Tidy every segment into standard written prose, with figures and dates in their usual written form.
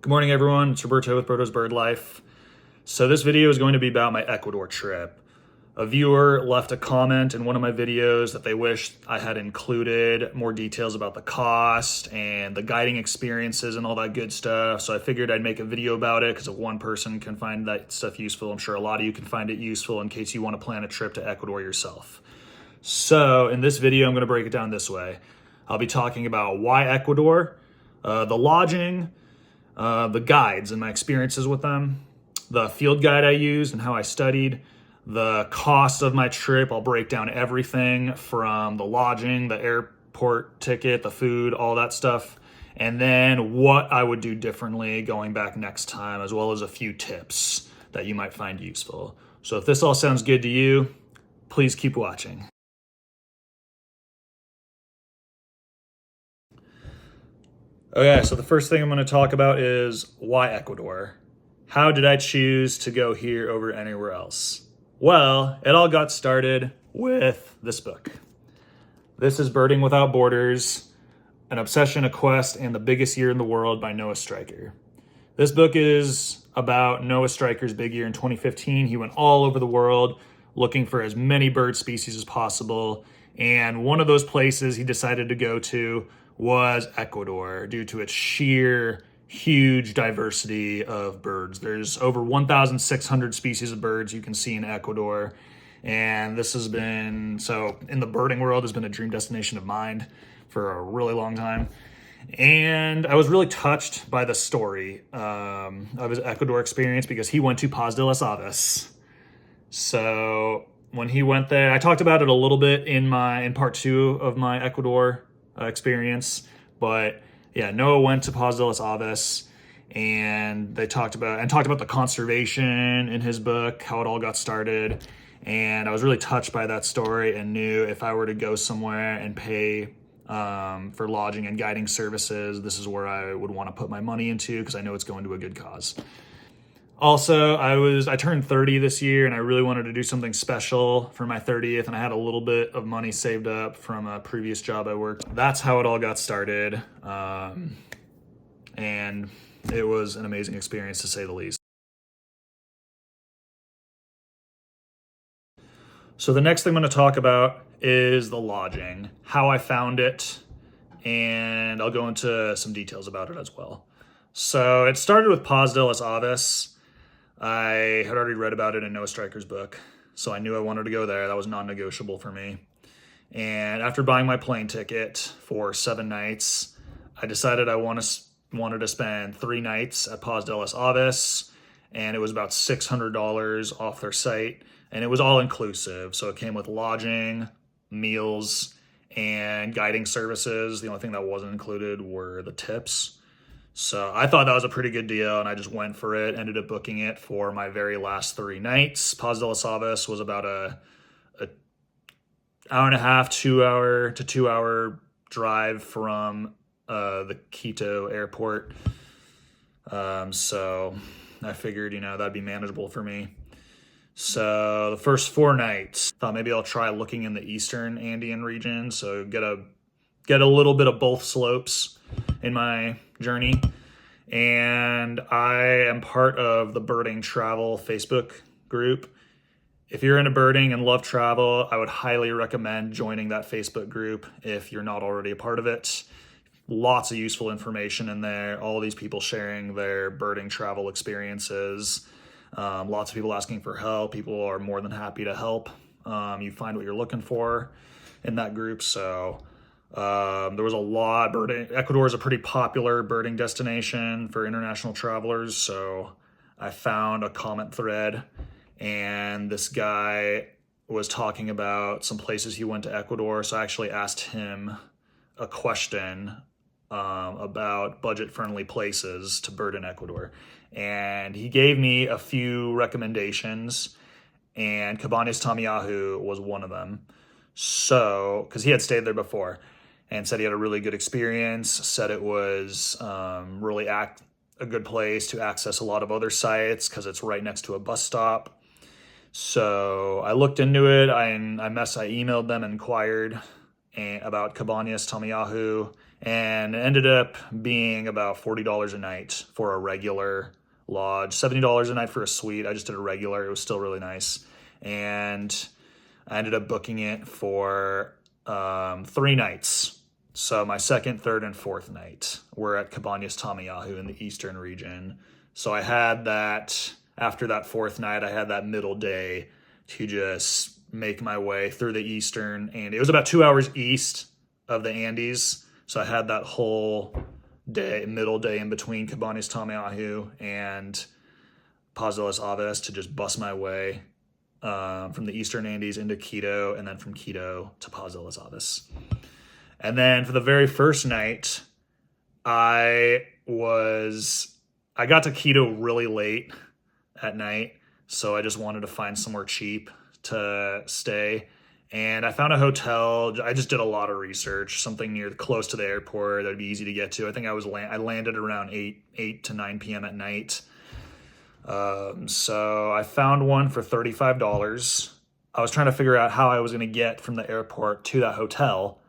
Good morning, everyone. It's Roberto with Berto's Bird Life. So this video is going to be about my Ecuador trip. A viewer left a comment in one of my videos that they wished I had included more details about the cost and the guiding experiences and all that good stuff. So I figured I'd make a video about it because if one person can find that stuff useful, I'm sure a lot of you can find it useful in case you want to plan a trip to Ecuador yourself. So in this video, I'm going to break it down this way. I'll be talking about why Ecuador, the lodging, the guides and my experiences with them, the field guide I used and how I studied, the cost of my trip. I'll break down everything from the lodging, the airport ticket, the food, all that stuff, and then what I would do differently going back next time, as well as a few tips that you might find useful. So if this all sounds good to you, please keep watching. Okay, so the first thing I'm going to talk about is why Ecuador? How did I choose to go here over anywhere else? Well, it all got started with this book. This is Birding Without Borders, An Obsession, a Quest, and the Biggest Year in the World by Noah Stryker. This book is about Noah Stryker's big year in 2015. He went all over the world looking for as many bird species as possible, and one of those places he decided to go to was Ecuador due to its sheer huge diversity of birds. There's over 1,600 species of birds you can see in Ecuador. And this has been, so in the birding world, has been a dream destination of mine for a really long time. And I was really touched by the story of his Ecuador experience because he went to Paz de las Aves. So when he went there, I talked about it a little bit in part 2 of my Ecuador experience, but yeah, Noah went to Paz de las Aves, and they talked about the conservation in his book, how it all got started, and I was really touched by that story and knew if I were to go somewhere and pay for lodging and guiding services, this is where I would want to put my money into because I know it's going to a good cause. Also, I turned 30 this year and I really wanted to do something special for my 30th, and I had a little bit of money saved up from a previous job I worked. That's how it all got started. And it was an amazing experience to say the least. So the next thing I'm going to talk about is the lodging, how I found it, and I'll go into some details about it as well. So it started with Paz de las Aves. I had already read about it in Noah Stryker's book, so I knew I wanted to go there. That was non-negotiable for me. And after buying my plane ticket for 7 nights, I decided I wanted to spend 3 nights at Paz de las Aves, and it was about $600 off their site, and it was all inclusive. So it came with lodging, meals, and guiding services. The only thing that wasn't included were the tips. So I thought that was a pretty good deal, and I just went for it, ended up booking it for my very last 3 nights. Paz de las Aves was about a hour and a half, 2 hour drive from the Quito airport. So I figured, that'd be manageable for me. So the first 4 nights, thought maybe I'll try looking in the eastern Andean region, so get a little bit of both slopes in my journey. And I am part of the Birding Travel Facebook group. If you're into birding and love travel, I would highly recommend joining that Facebook group if you're not already a part of it. Lots of useful information in there. All these people sharing their birding travel experiences. Lots of people asking for help. People are more than happy to help. You find what you're looking for in that group. So there was a lot. Ecuador is a pretty popular birding destination for international travelers. So I found a comment thread, and this guy was talking about some places he went to Ecuador. So I actually asked him a question about budget-friendly places to bird in Ecuador. And he gave me a few recommendations, and Cabañas Tamiahu was one of them. So, because he had stayed there before and said he had a really good experience, said it was really a good place to access a lot of other sites because it's right next to a bus stop. So I looked into it. I emailed them and inquired about Cabañas Tamiahu, And it ended up being about $40 a night for a regular lodge, $70 a night for a suite. I just did a regular. It was still really nice. And I ended up booking it for 3 nights. So my second, third, and fourth night were at Cabañas Tamayahu in the eastern region. So I had that, after that fourth night, I had that middle day to just make my way through the eastern, and it was about 2 hours east of the Andes. So I had that whole day, middle day in between Cabañas Tamayahu and Paz de las Aves to just bust my way from the eastern Andes into Quito, and then from Quito to Paz de las Aves. And then for the very first night, I got to Quito really late at night, so I just wanted to find somewhere cheap to stay. And I found a hotel. I just did a lot of research, something close to the airport that'd be easy to get to. I think I landed around 8 to 9 p.m. at night. So I found one for $35. I was trying to figure out how I was going to get from the airport to that hotel.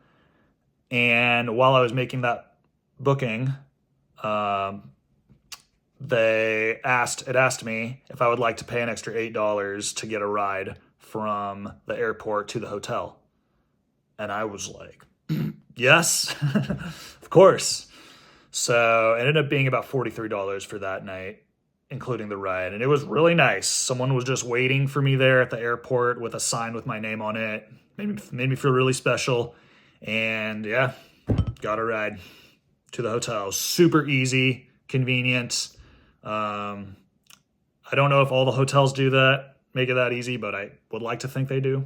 And while I was making that booking, it asked me if I would like to pay an extra $8 to get a ride from the airport to the hotel. And I was like, yes, of course. So it ended up being about $43 for that night, including the ride. And it was really nice. Someone was just waiting for me there at the airport with a sign with my name on it. Made me feel really special. And yeah, got a ride to the hotel. Super easy, convenient. I don't know if all the hotels do that, make it that easy, but I would like to think they do.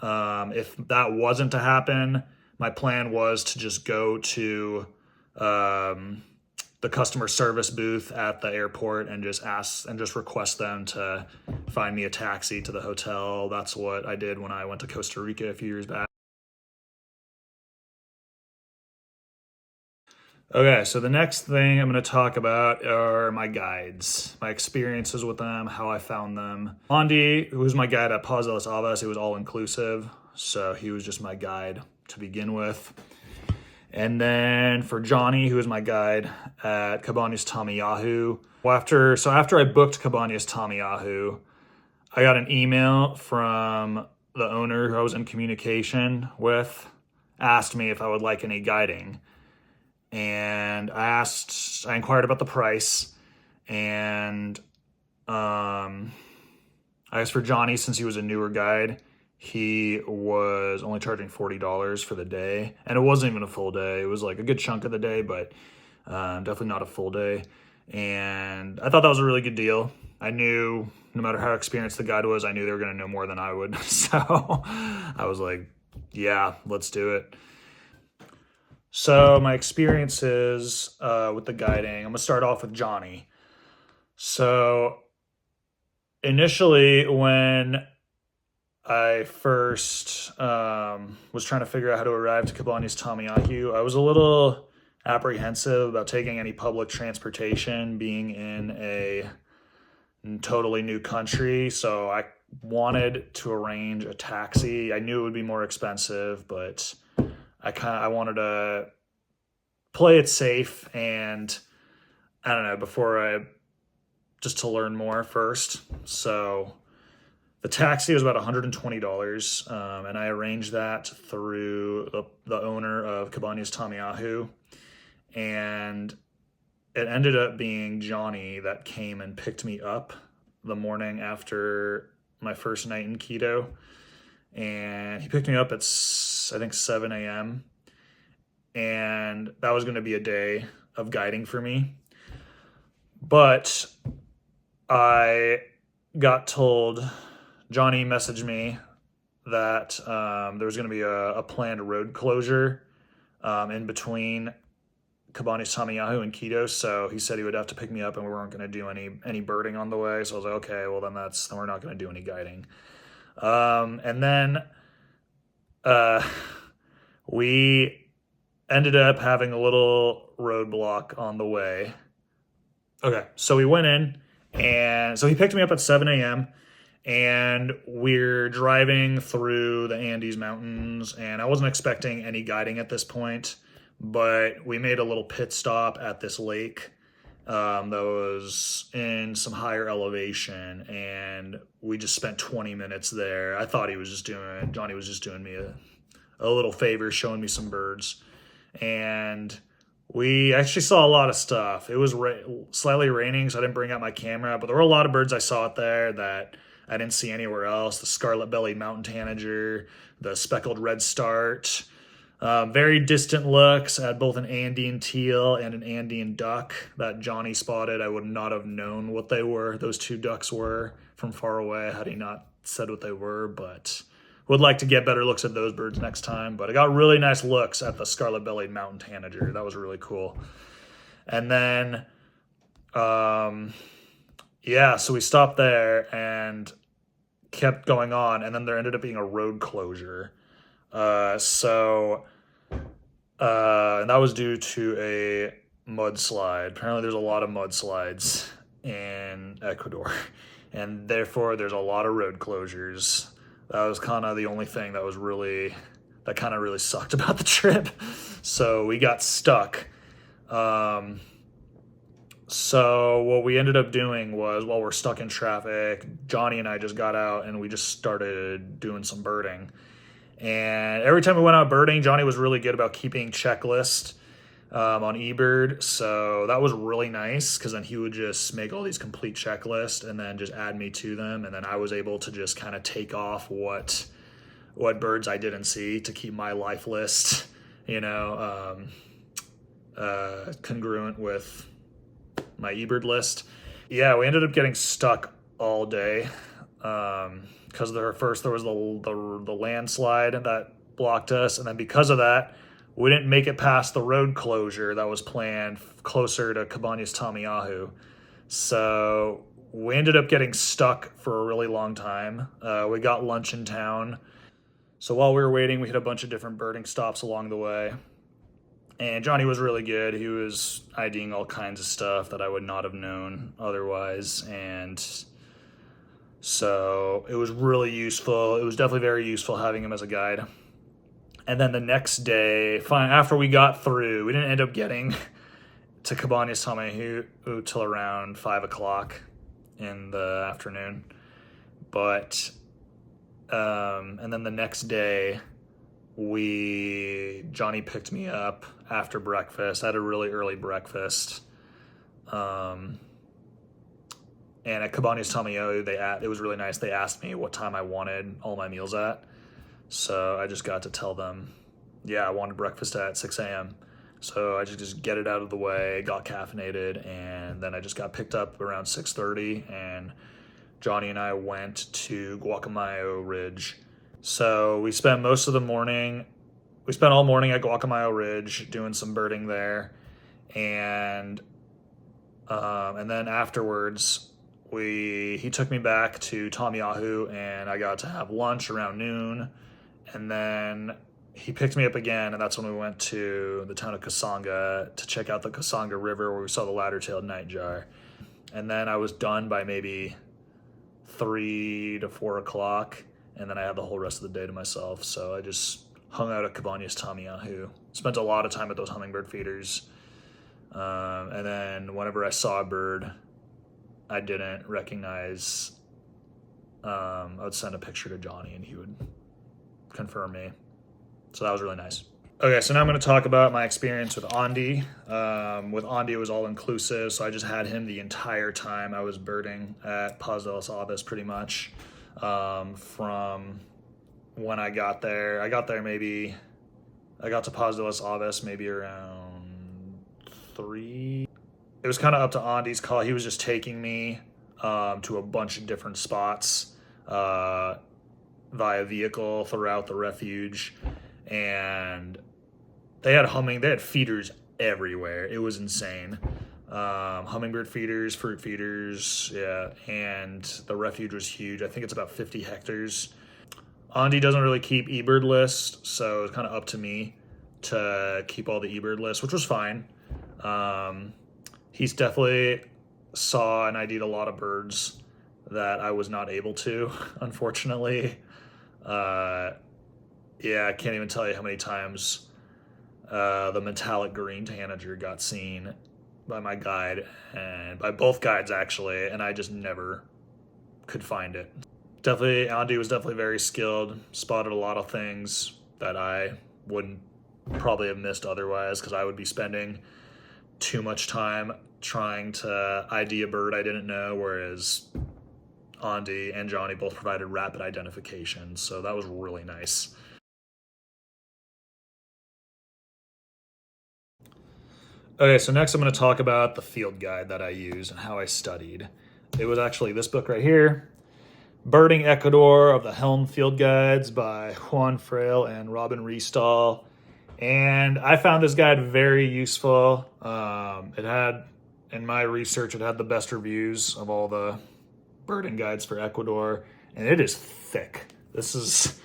If that wasn't to happen, my plan was to just go to the customer service booth at the airport and just request them to find me a taxi to the hotel. That's what I did when I went to Costa Rica a few years back. Okay, so the next thing I'm going to talk about are my guides, my experiences with them, how I found them. Andy, who was my guide at Paz de las Aves, it was all inclusive, so he was just my guide to begin with. And then for Johnny, who was my guide at Cabañas Tamayahu, after I booked Cabañas Tamayahu, I got an email from the owner who I was in communication with, asked me if I would like any guiding. And I inquired about the price, and I asked for Johnny, since he was a newer guide. He was only charging $40 for the day, and it wasn't even a full day. It was like a good chunk of the day, but definitely not a full day. And I thought that was a really good deal. I knew no matter how experienced the guide was, I knew they were going to know more than I would. So I was like, yeah, let's do it. So my experiences with the guiding, I'm going to start off with Johnny. So initially, when I first was trying to figure out how to arrive to Cabañas Tamayahu, I was a little apprehensive about taking any public transportation, being in a totally new country. So I wanted to arrange a taxi. I knew it would be more expensive, but I wanted to play it safe, and I don't know, just to learn more first. So the taxi was about $120, and I arranged that through the owner of Cabañas Tamayahu, and it ended up being Johnny that came and picked me up the morning after my first night in Quito. And he picked me up at, I think, 7 a.m. And that was going to be a day of guiding for me. But I got told, Johnny messaged me that there was going to be a planned road closure in between Cabañas Tamayahu and Quito. So he said he would have to pick me up, and we weren't going to do any birding on the way. So I was like, okay, well then we're not going to do any guiding. And then we ended up having a little roadblock on the way. Okay, so we went in, and so he picked me up at 7 a.m., and we're driving through the Andes Mountains, and I wasn't expecting any guiding at this point, but we made a little pit stop at this lake that was in some higher elevation, and we just spent 20 minutes there. I thought Johnny was just doing me a little favor, showing me some birds. And we actually saw a lot of stuff. It was slightly raining, so I didn't bring out my camera, but there were a lot of birds I saw out there that I didn't see anywhere else. The scarlet-bellied mountain tanager, the speckled redstart, very distant looks at both an Andean teal and an Andean duck that Johnny spotted. I would not have known what those two ducks were from far away had he not said what they were, but would like to get better looks at those birds next time. But I got really nice looks at the scarlet-bellied mountain tanager. That was really cool. And then, yeah, so we stopped there and kept going on, and then there ended up being a road closure. And that was due to a mudslide. Apparently there's a lot of mudslides in Ecuador, and therefore there's a lot of road closures. That was kind of the only thing that kind of really sucked about the trip. So we got stuck. So what we ended up doing was, while we're stuck in traffic, Johnny and I just got out and we just started doing some birding. And every time we went out birding, Johnny was really good about keeping checklist on eBird. So that was really nice, because then he would just make all these complete checklists and then just add me to them. And then I was able to just kind of take off what birds I didn't see to keep my life list, congruent with my eBird list. Yeah, we ended up getting stuck all day. Because there was the landslide that blocked us, and then because of that, we didn't make it past the road closure that was planned closer to Cabañas Tamiahu. So we ended up getting stuck for a really long time. We got lunch in town. So while we were waiting, we hit a bunch of different birding stops along the way. And Johnny was really good. He was IDing all kinds of stuff that I would not have known otherwise. And so it was really useful. It was definitely very useful having him as a guide. And then the next day, after we got through, we didn't end up getting to Cabañas Tamiahu till around 5 o'clock in the afternoon. But, and then the next day, Johnny picked me up after breakfast. I had a really early breakfast. And at Cabañas Tamiahu, it was really nice. They asked me what time I wanted all my meals at. So I just got to tell them, I wanted breakfast at 6 a.m. So I just get it out of the way, got caffeinated, and then I just got picked up around 6:30, and Johnny and I went to Guacamayo Ridge. So we spent all morning at Guacamayo Ridge doing some birding there, and then afterwards he took me back to Tamiahu, and I got to have lunch around noon, and then he picked me up again, and that's when we went to the town of Kasanga to check out the Kasanga River, where we saw the ladder-tailed nightjar. And then I was done by maybe 3 to 4 o'clock, and then I had the whole rest of the day to myself. So I just hung out at Cabañas Tamiahu, spent a lot of time at those hummingbird feeders. And then whenever I saw a bird I didn't recognize, I would send a picture to Johnny and he would confirm me. So that was really nice. Okay, so now I'm going to talk about my experience with Andy. With Andy, it was all inclusive, so I just had him the entire time I was birding at Paz de las Aves, pretty much. From when I got there. I got to Paz de las Aves maybe around 3. It was kind of up to Andy's call. He was just taking me to a bunch of different spots via vehicle throughout the refuge. And they had feeders everywhere. It was insane. Hummingbird feeders, fruit feeders, yeah. And the refuge was huge. I think it's about 50 hectares. Andy doesn't really keep eBird lists, so it was kind of up to me to keep all the eBird lists, which was fine. He's definitely saw and ID'd a lot of birds that I was not able to, unfortunately. Yeah, I can't even tell you how many times the metallic green tanager got seen by my guide and by both guides actually, and I just never could find it. Definitely, Andy was definitely very skilled, spotted a lot of things that I wouldn't probably have missed otherwise because I would be spending too much time trying to ID a bird I didn't know, whereas Andy and Johnny both provided rapid identification, so that was really nice. Okay, so next I'm going to talk about the field guide that I used and how I studied. It was actually this book right here, Birding Ecuador of the Helm Field Guides by Juan Frail and Robin Riestall. And I found this guide very useful. It had, in my research, it had the best reviews of all the birding guides for Ecuador, and it is thick. This is,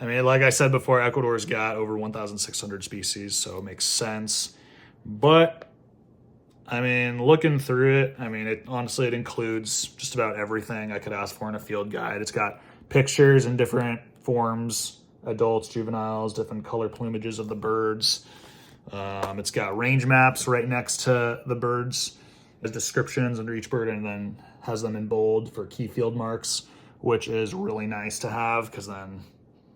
I mean, like I said before, Ecuador's got over 1,600 species, so it makes sense. But I mean, looking through it, I mean, it honestly, it includes just about everything I could ask for in a field guide. It's got pictures in different forms, adults, juveniles, different color plumages of the birds. It's got range maps right next to the birds as descriptions under each bird, and then has them in bold for key field marks, which is really nice to have because then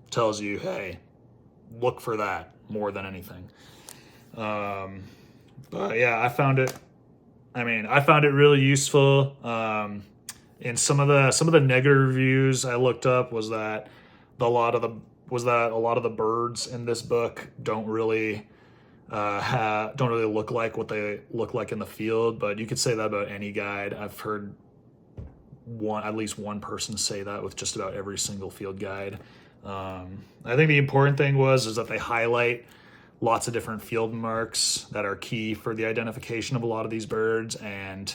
it tells you, hey, look for that more than anything. But yeah, I found it really useful. And some of the negative reviews I looked up was that a lot of the birds in this book don't really look like what they look like in the field. But you could say that about any guide. I've heard at least one person say that with just about every single field guide. I think the important thing is that they highlight lots of different field marks that are key for the identification of a lot of these birds. And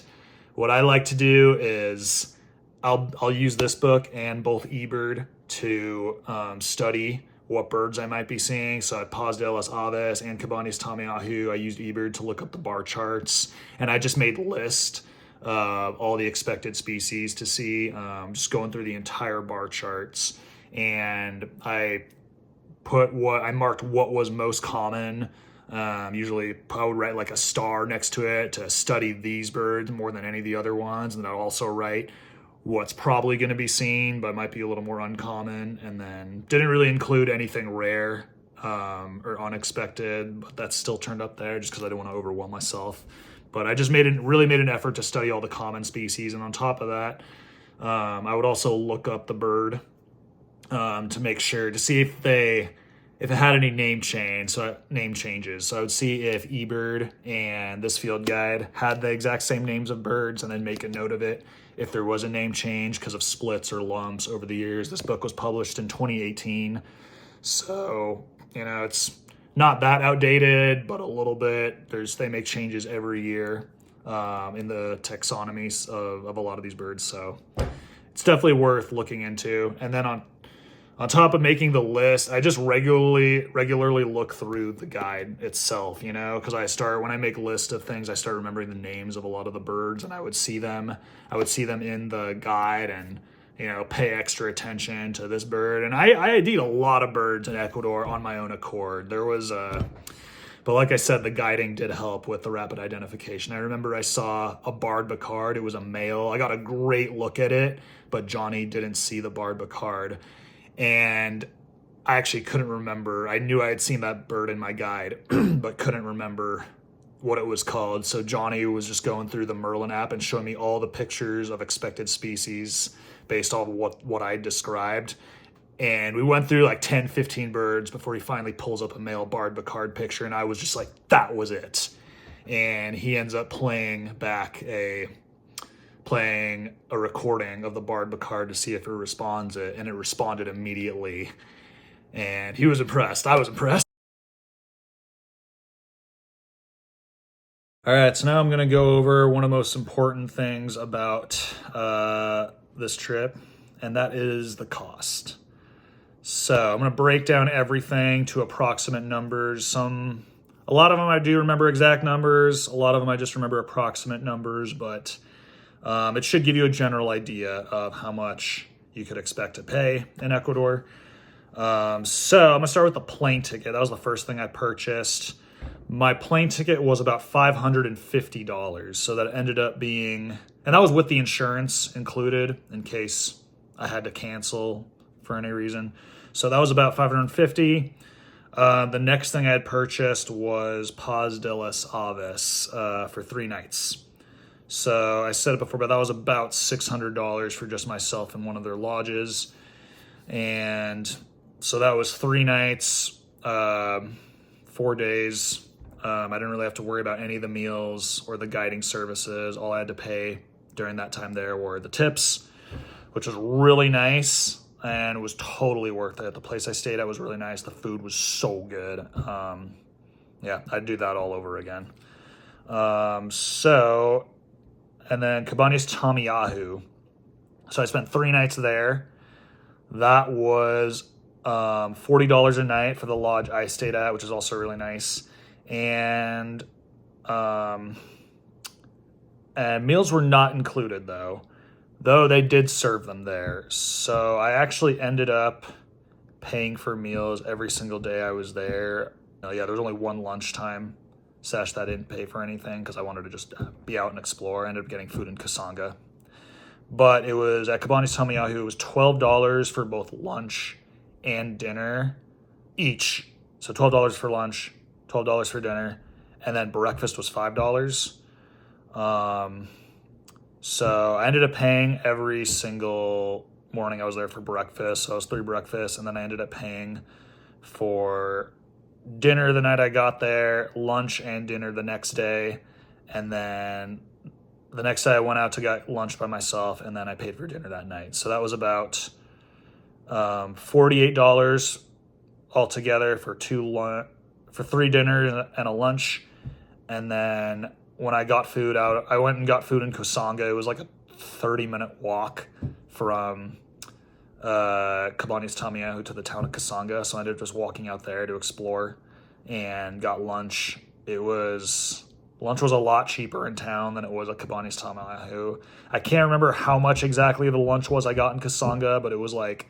what I like to do is I'll use this book and both eBird to study what birds I might be seeing. So at Paz de las Aves and Cabañas Tamiahu, I used eBird to look up the bar charts, and I just made a list of all the expected species to see, just going through the entire bar charts. And I marked what was most common. Usually I would write like a star next to it to study these birds more than any of the other ones. And I'll also write what's probably going to be seen, but might be a little more uncommon. And then didn't really include anything rare or unexpected, but that still turned up there just because I didn't want to overwhelm myself. But I just really made an effort to study all the common species. And on top of that, I would also look up the bird to make sure to see if it had any name changes. So I would see if eBird and this field guide had the exact same names of birds, and then make a note of it if there was a name change because of splits or lumps over the years. This book was published in 2018, so it's not that outdated, but a little bit. They make changes every year in the taxonomies of a lot of these birds, so it's definitely worth looking into. And then on top of making the list, I just regularly look through the guide itself, because when I make a list of things, I start remembering the names of a lot of the birds, and I would see them in the guide and, pay extra attention to this bird. And I ID'd a lot of birds in Ecuador on my own accord. But like I said, the guiding did help with the rapid identification. I remember I saw a barred Bacard. It was a male. I got a great look at it, but Johnny didn't see the barred Bacard. And I actually couldn't remember. I knew I had seen that bird in my guide, but couldn't remember what it was called. So Johnny was just going through the Merlin app and showing me all the pictures of expected species based on what I described. And we went through like 10, 15 birds before he finally pulls up a male barred Bacard picture. And I was just like, that was it. And he ends up playing a recording of the barred Bacard to see if it responds it, and it responded immediately. And he was impressed. I was impressed. All right, so now I'm going to go over one of the most important things about this trip, and that is the cost. So I'm going to break down everything to approximate numbers. A lot of them I do remember exact numbers. A lot of them I just remember approximate numbers, but it should give you a general idea of how much you could expect to pay in Ecuador. So I'm going to start with the plane ticket. That was the first thing I purchased. My plane ticket was about $550. So that ended up being, and that was with the insurance included in case I had to cancel for any reason. So that was about $550. The next thing I had purchased was Paz de las Aves for 3 nights. So I said it before, but that was about $600 for just myself in one of their lodges. And so that was 3 nights, 4 days. I didn't really have to worry about any of the meals or the guiding services. All I had to pay during that time there were the tips, which was really nice and it was totally worth it. The place I stayed at was really nice. The food was so good. Yeah, I'd do that all over again. And then Cabañas Tamiyahu. So I spent 3 nights there. That was $40 a night for the lodge I stayed at, which is also really nice. And meals were not included though they did serve them there. So I actually ended up paying for meals every single day I was there. Yeah, there was only one lunchtime sesh that I didn't pay for anything because I wanted to just be out and explore. I ended up getting food in Kasanga. But it was at Cabañas Tamiyahu, it was $12 for both lunch and dinner each. So $12 for lunch, $12 for dinner, and then breakfast was $5. So I ended up paying every single morning I was there for breakfast. So it was 3 breakfasts, and then I ended up paying for dinner the night I got there, lunch and dinner the next day, and then the next day I went out to get lunch by myself, and then I paid for dinner that night. So that was about $48 altogether for 3 dinners and a lunch. And then when I got food out, I went and got food in Kasanga. It was like a 30-minute walk from Cabañas Tamiyahu to the town of Kasanga. So I ended up just walking out there to explore and got lunch. Lunch was a lot cheaper in town than it was at Cabañas Tamiyahu. I can't remember how much exactly the lunch was I got in Kasanga, but it was like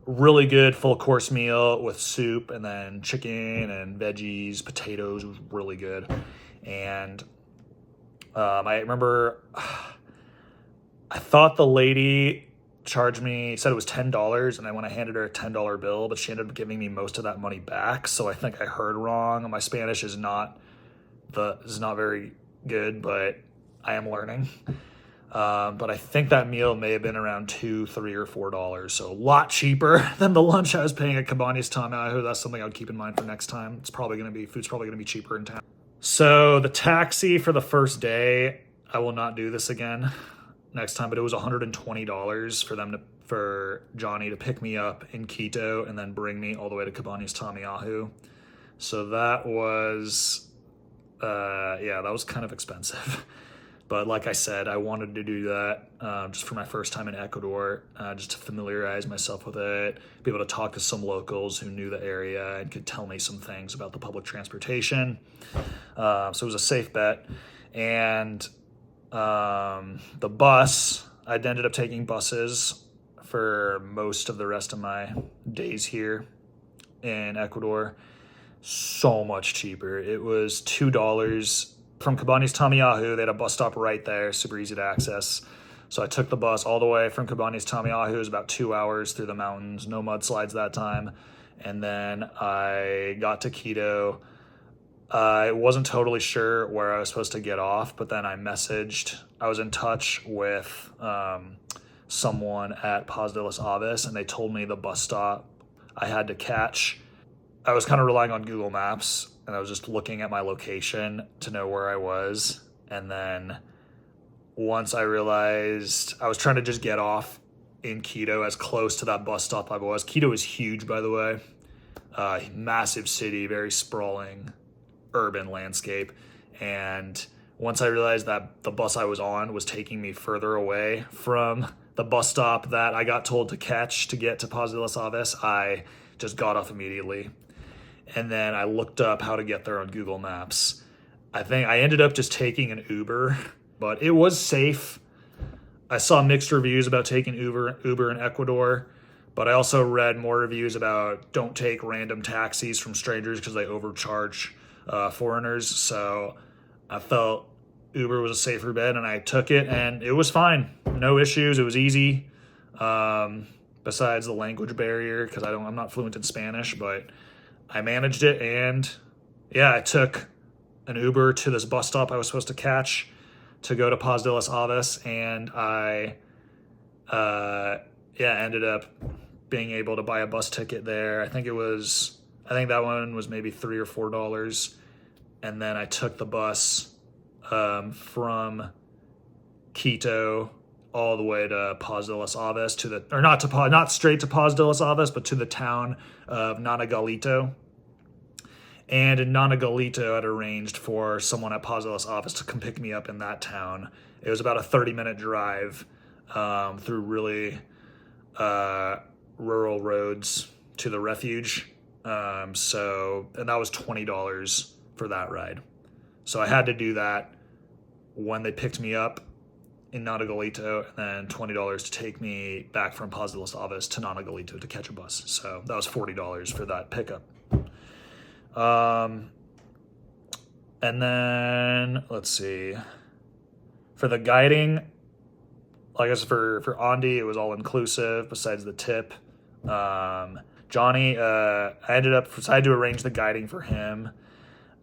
really good full course meal with soup and then chicken and veggies, potatoes. It was really good. And I remember I thought the lady said it was $10, and then when I handed her a $10 bill, but she ended up giving me most of that money back. So I think I heard wrong. My Spanish is not very good, but I am learning. But I think that meal may have been around $2, $3, or $4, so a lot cheaper than the lunch I was paying at Cabañas Tamiyahu. That's something I would keep in mind for next time. Food's probably going to be cheaper in town. So the taxi for the first day, I will not do this again next time, but it was $120 for Johnny to pick me up in Quito and then bring me all the way to Cabañas Tamiyahu. So that was that was kind of expensive. But like I said, I wanted to do that just for my first time in Ecuador, just to familiarize myself with it, be able to talk to some locals who knew the area and could tell me some things about the public transportation. So it was a safe bet. And the bus, I'd ended up taking buses for most of the rest of my days here in Ecuador. So much cheaper. It was $2 from Cabañas Tamiyahu. They had a bus stop right there, super easy to access. So I took the bus all the way from Cabañas Tamiyahu. It was about 2 hours through the mountains, no mudslides that time. And then I got to Quito. I wasn't totally sure where I was supposed to get off, but then I was in touch with someone at Paz de las Aves, and they told me the bus stop I had to catch. I was kind of relying on Google Maps, and I was just looking at my location to know where I was. And then once I realized I was trying to just get off in Quito as close to that bus stop I was. Quito is huge, by the way. Massive city, very sprawling urban landscape. And once I realized that the bus I was on was taking me further away from the bus stop that I got told to catch to get to Paz de las Aves, I just got off immediately. And then I looked up how to get there on Google Maps. I think I ended up just taking an Uber, but it was safe. I saw mixed reviews about taking Uber in Ecuador, but I also read more reviews about don't take random taxis from strangers because they overcharge foreigners. So I felt Uber was a safer bet, and I took it, and it was fine. No issues. It was easy. Besides the language barrier, because I'm not fluent in Spanish, but I managed it. And yeah, I took an Uber to this bus stop I was supposed to catch to go to Paz de las Aves, and I ended up being able to buy a bus ticket there. I think that one was maybe $3 or $4, and then I took the bus from Quito all the way to Paz de las Aves not straight to Paz de las Aves, but to the town of Nanagalito. And in Nanagalito, I'd arranged for someone at Paz de las Aves to come pick me up in that town. It was about a 30-minute drive through really rural roads to the refuge. And that was $20 for that ride. So I had to do that when they picked me up in Nanagalito, and then $20 to take me back from Paz de las Aves to Nanagalito to catch a bus. So that was $40 for that pickup. And then let's see, for the guiding, I guess for Andy, it was all inclusive besides the tip. Johnny, I had to arrange the guiding for him.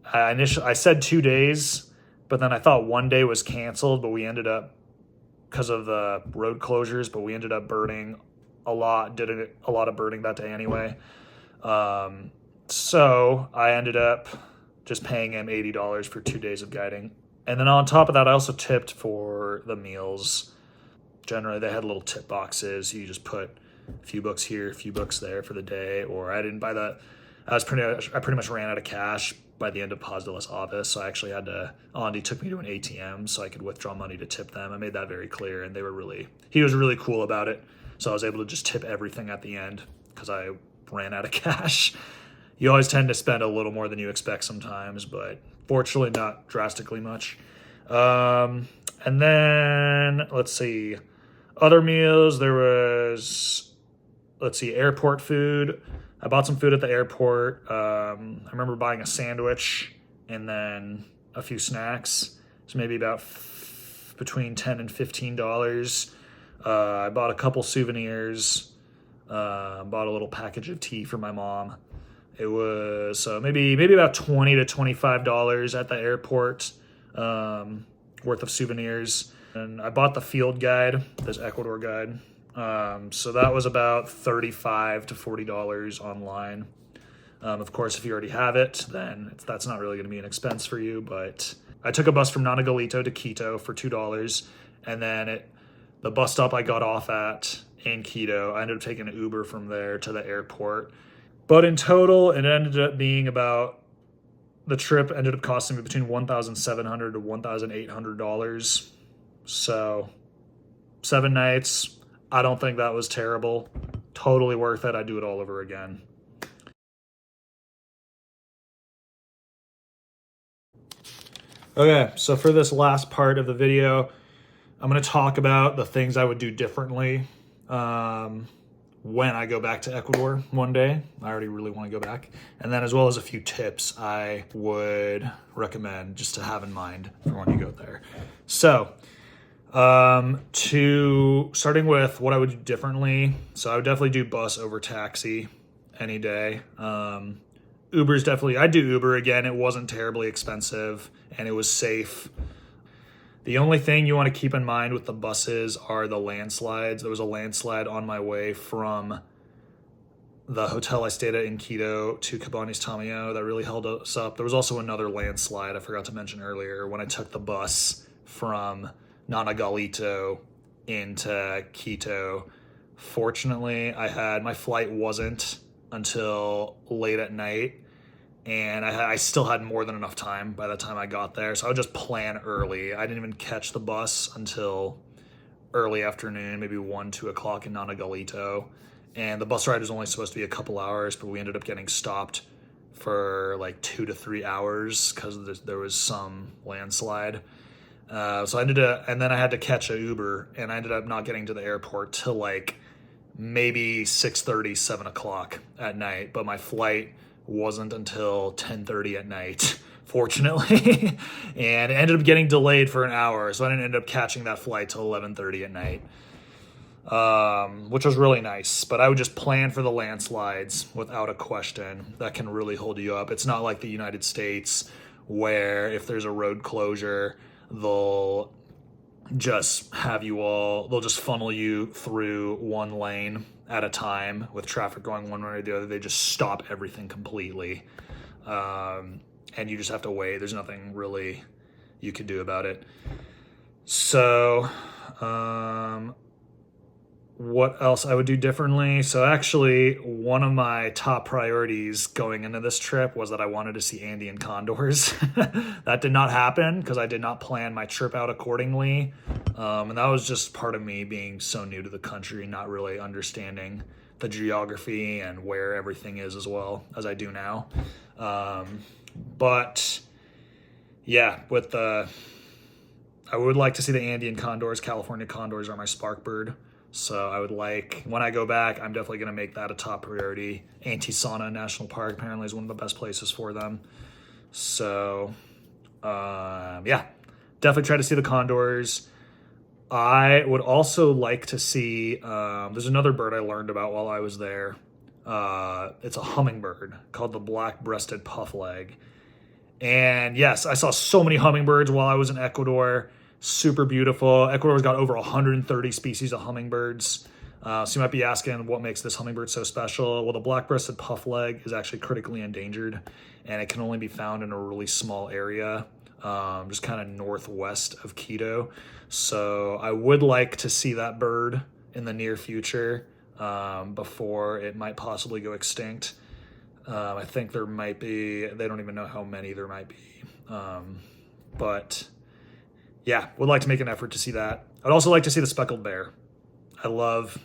I said 2 days, but then I thought one day was canceled, but we ended up, because of the road closures, but we ended up birding a lot, did a lot of birding that day anyway. So I ended up just paying him $80 for 2 days of guiding. And then on top of that, I also tipped for the meals. Generally, they had little tip boxes. You just put a few bucks here, a few bucks there for the day. Or I didn't buy that. I pretty much ran out of cash by the end of Paz de las Aves. So I actually Andy took me to an ATM so I could withdraw money to tip them. I made that very clear, and he was really cool about it. So I was able to just tip everything at the end because I ran out of cash. You always tend to spend a little more than you expect sometimes, but fortunately not drastically much. And then, let's see, other meals, there was, airport food. I bought some food at the airport. I remember buying a sandwich and then a few snacks. So maybe about between $10 and $15. I bought a couple souvenirs. Bought a little package of tea for my mom. It was maybe about $20 to $25 at the airport worth of souvenirs. And I bought the field guide, this Ecuador guide. So that was about $35 to $40 online. Of course, if you already have it, then that's not really going to be an expense for you. But I took a bus from Nanagalito to Quito for $2. And then the bus stop I got off at in Quito, I ended up taking an Uber from there to the airport. But in total, the trip ended up costing me between $1,700 to $1,800. So 7 nights. I don't think that was terrible. Totally worth it. I'd do it all over again. Okay, so for this last part of the video, I'm going to talk about the things I would do differently when I go back to Ecuador one day. I already really want to go back. And then as well as a few tips I would recommend just to have in mind for when you go there. So starting with what I would do differently. So I would definitely do bus over taxi any day. Uber's definitely, I'd do Uber again. It wasn't terribly expensive and it was safe. The only thing you want to keep in mind with the buses are the landslides. There was a landslide on my way from the hotel I stayed at in Quito to Cabañas Tamio that really held us up. There was also another landslide I forgot to mention earlier when I took the bus from Nanagalito into Quito. Fortunately, my flight wasn't until late at night, and I still had more than enough time by the time I got there, so I would just plan early. I didn't even catch the bus until early afternoon, maybe 1, 2 o'clock in Nanagalito, and the bus ride was only supposed to be a couple hours, but we ended up getting stopped for like 2 to 3 hours because there was some landslide. And then I had to catch an Uber, and I ended up not getting to the airport till like maybe 6:30, 7 o'clock at night, but my flight wasn't until 10:30 at night. fortunately, and it ended up getting delayed for an hour, so I didn't end up catching that flight till 11:30 at night, which was really nice. But I would just plan for the landslides without a question. That can really hold you up. It's not like the United States where if there's a road closure, they'll just they'll just funnel you through one lane at a time with traffic going one way or the other. They just stop everything completely. And you just have to wait. There's nothing really you can do about it. So, what else I would do differently? So actually, one of my top priorities going into this trip was that I wanted to see Andean condors. That did not happen because I did not plan my trip out accordingly. And that was just part of me being so new to the country, not really understanding the geography and where everything is as well as I do now. But yeah, I would like to see the Andean condors. California condors are my spark bird. So I would when I go back, I'm definitely going to make that a top priority. Antisana National Park apparently is one of the best places for them. So, yeah, definitely try to see the condors. I would also like to see, there's another bird I learned about while I was there. It's a hummingbird called the black-breasted puffleg. And yes, I saw so many hummingbirds while I was in Ecuador. Super beautiful. Ecuador's got over 130 species of hummingbirds. So you might be asking, what makes this hummingbird so special? Well, the black-breasted puffleg is actually critically endangered, and it can only be found in a really small area, just kind of northwest of Quito. So I would like to see that bird in the near future before it might possibly go extinct. I think they don't even know how many there might be. But yeah, would like to make an effort to see that. I'd also like to see the speckled bear. I love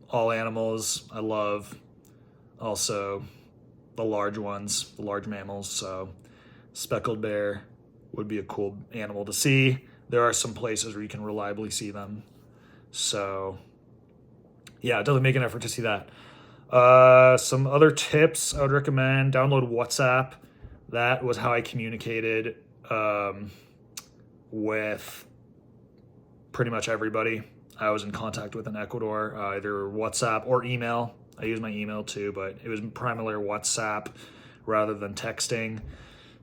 all animals. I love also the large ones, the large mammals. So speckled bear would be a cool animal to see. There are some places where you can reliably see them. So yeah, definitely make an effort to see that. Some other tips I would recommend: download WhatsApp. That was how I communicated with pretty much everybody I was in contact with in Ecuador, either WhatsApp or email. I use my email too, but it was primarily WhatsApp rather than texting.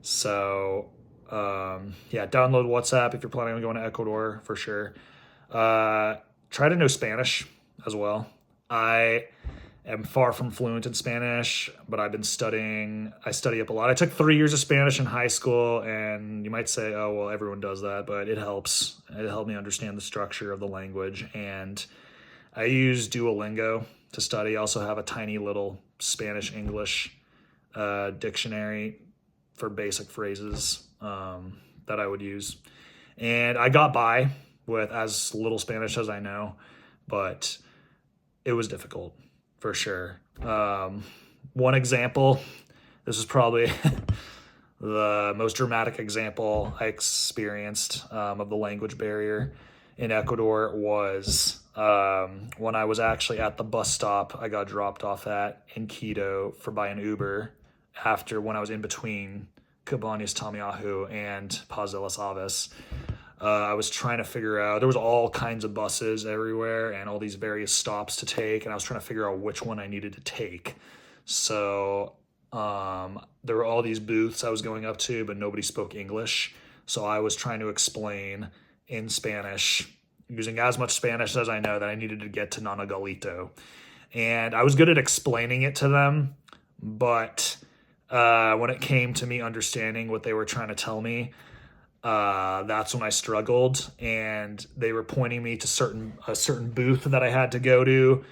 So yeah, download WhatsApp if you're planning on going to Ecuador for sure. Try to know Spanish as well. I am far from fluent in Spanish, but I study up a lot. I took 3 years of Spanish in high school, and you might say, oh, well, everyone does that, but it helps. It helped me understand the structure of the language, and I use Duolingo to study. I also have a tiny little Spanish-English dictionary for basic phrases that I would use. And I got by with as little Spanish as I know, but it was difficult for sure. One example, this is probably the most dramatic example I experienced of the language barrier in Ecuador was when I was actually at the bus stop I got dropped off in Quito by an Uber when I was in between Cabañas Tamiahu and Paz de las Aves. I was trying to figure out, there was all kinds of buses everywhere and all these various stops to take, and I was trying to figure out which one I needed to take. So there were all these booths I was going up to, but nobody spoke English. So I was trying to explain in Spanish, using as much Spanish as I know, that I needed to get to Nanagalito. And I was good at explaining it to them, but when it came to me understanding what they were trying to tell me, that's when I struggled, and they were pointing me to a certain booth that I had to go to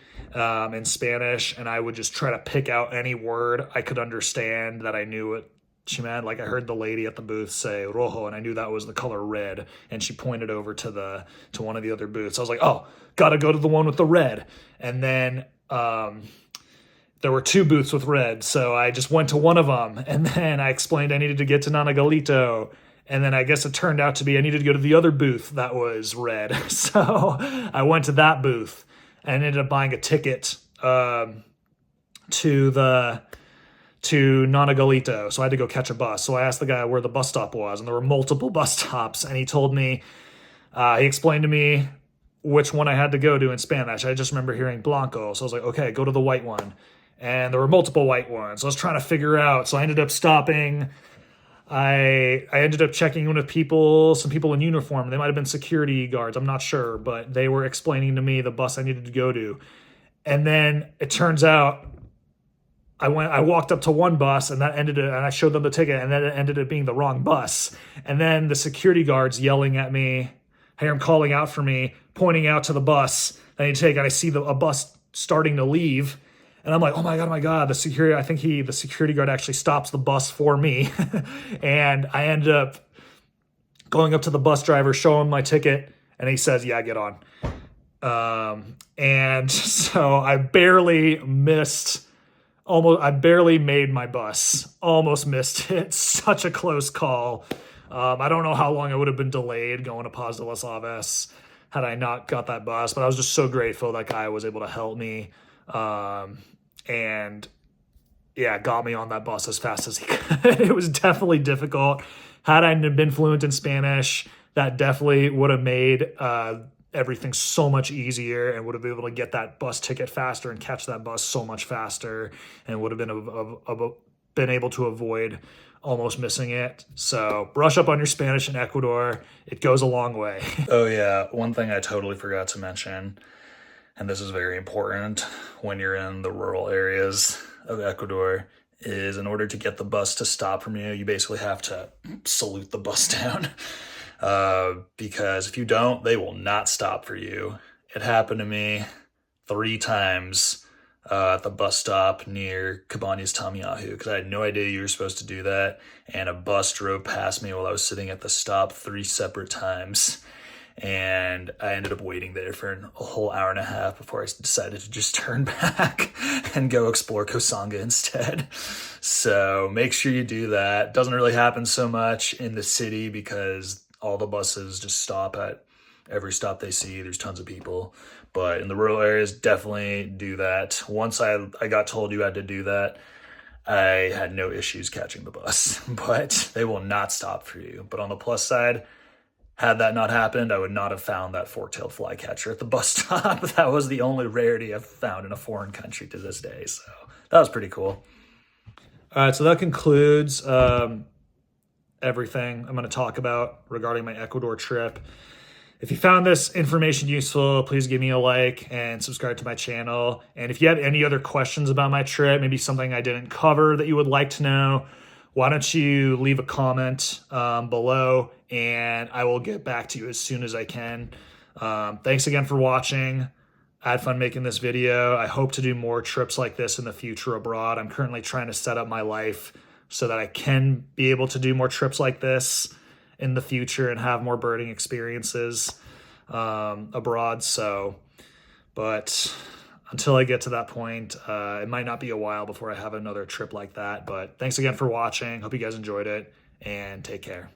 in Spanish, and I would just try to pick out any word I could understand that I knew what she meant. Like I heard the lady at the booth say rojo, and I knew that was the color red, and she pointed over to one of the other booths. I was like, oh, gotta go to the one with the red. And then there were 2 booths with red, so I just went to one of them, and then I explained I needed to get to Nanagalito. And then I guess it turned out to be I needed to go to the other booth that was red. So I went to that booth and ended up buying a ticket to to Nanagalito. So I had to go catch a bus. So I asked the guy where the bus stop was, and there were multiple bus stops. And he told me, he explained to me which one I had to go to in Spanish. I just remember hearing Blanco. So I was like, okay, go to the white one. And there were multiple white ones. So I was trying to figure out. So I ended up stopping. I ended up checking in with some people in uniform. They might have been security guards. I'm not sure, but they were explaining to me the bus I needed to go to. And then it turns out I walked up to one bus and I showed them the ticket, and then it ended up being the wrong bus. And then the security guards yelling at me, I hear him calling out for me, pointing out to the bus that I need to take, and I see a bus starting to leave. And I'm like, oh my God, the security guard actually stops the bus for me. And I ended up going up to the bus driver, showing him my ticket, and he says, yeah, get on. And so I barely made my bus, almost missed it. Such a close call. I don't know how long I would have been delayed going to Paz de las Aves had I not got that bus, but I was just so grateful that guy was able to help me. And yeah, got me on that bus as fast as he could. It was definitely difficult. Had I been fluent in Spanish, that definitely would have made everything so much easier, and would have been able to get that bus ticket faster and catch that bus so much faster, and would have been able to avoid almost missing it. So brush up on your Spanish in Ecuador. It goes a long way. Oh yeah, one thing I totally forgot to mention, and this is very important when you're in the rural areas of Ecuador, is in order to get the bus to stop from you, you basically have to salute the bus down. Because if you don't, they will not stop for you. It happened to me 3 times at the bus stop near Cabañas Tamiahu, because I had no idea you were supposed to do that, and a bus drove past me while I was sitting at the stop 3 separate times. And I ended up waiting there for a whole hour and a half before I decided to just turn back and go explore Kosanga instead. So make sure you do that. Doesn't really happen so much in the city because all the buses just stop at every stop they see. There's tons of people. But in the rural areas, definitely do that. Once I got told you had to do that, I had no issues catching the bus. But they will not stop for you. But on the plus side, had that not happened, I would not have found that fork-tailed flycatcher at the bus stop. That was the only rarity I've found in a foreign country to this day. So that was pretty cool. All right, so that concludes everything I'm going to talk about regarding my Ecuador trip. If you found this information useful, please give me a like and subscribe to my channel. And if you have any other questions about my trip, maybe something I didn't cover that you would like to know, why don't you leave a comment below, and I will get back to you as soon as I can. Thanks again for watching. I had fun making this video. I hope to do more trips like this in the future abroad. I'm currently trying to set up my life so that I can be able to do more trips like this in the future and have more birding experiences abroad. But until I get to that point, it might not be a while before I have another trip like that. But thanks again for watching. Hope you guys enjoyed it, and take care.